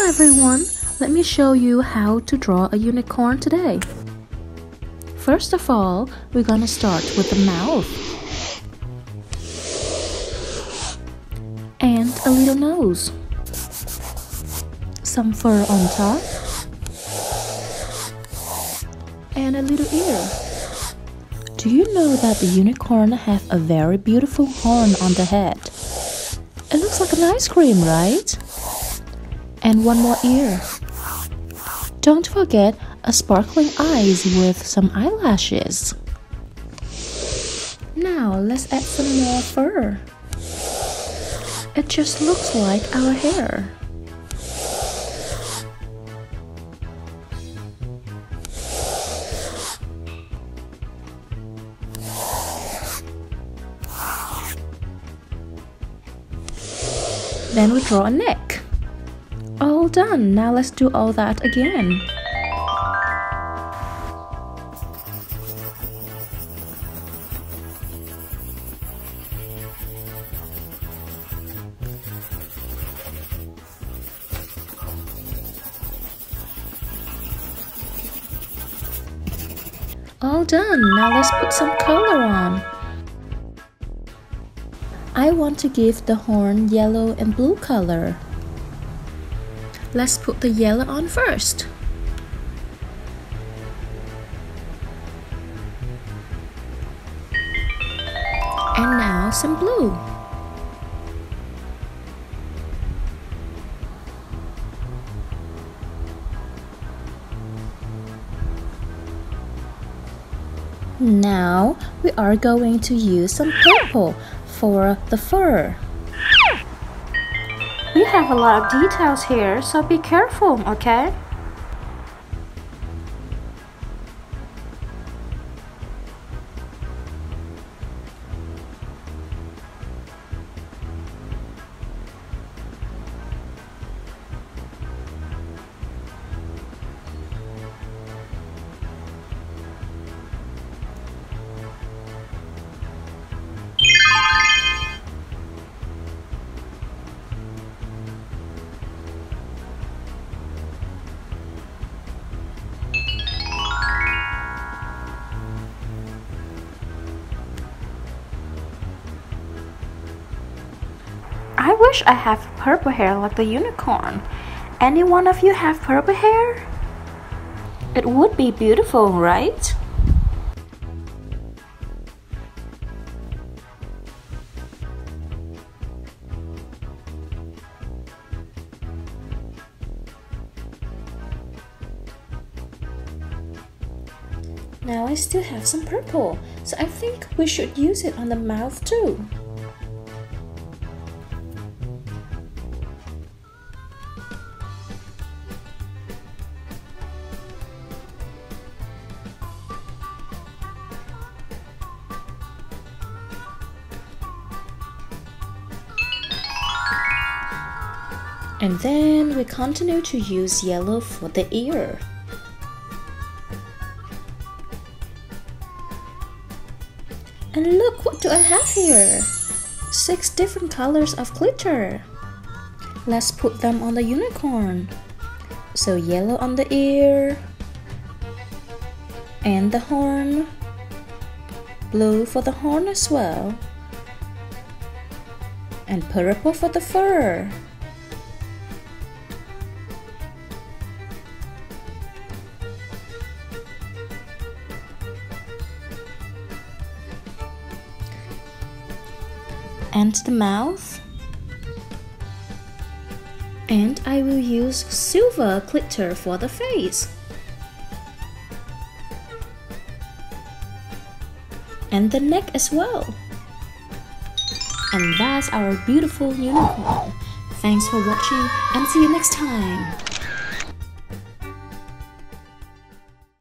Hello everyone, let me show you how to draw a unicorn today. First of all, we're gonna start with the mouth and a little nose, some fur on top, and a little ear. Do you know that the unicorn have a very beautiful horn on the head? It looks like an ice cream, right? And one more ear. Don't forget a sparkling eyes with some eyelashes. Now let's add some more fur. It just looks like our hair. Then we draw a neck. All done. Now let's do all that again. All done. Now let's put some color on. I want to give the horn yellow and blue color. Let's put the yellow on first. And now some blue. Now we are going to use some purple for the fur. We have a lot of details here, so be careful, okay? I wish I have purple hair like the unicorn. Any one of you have purple hair? It would be beautiful, right? Now I still have some purple, so I think we should use it on the mouth too. And then we continue to use yellow for the ear. And look, what do I have here? 6 different colors of glitter. Let's put them on the unicorn. So yellow on the ear and the horn, blue for the horn as well, and purple for the fur. And the mouth. And I will use silver glitter for the face. And the neck as well. And that's our beautiful unicorn. Thanks for watching and see you next time.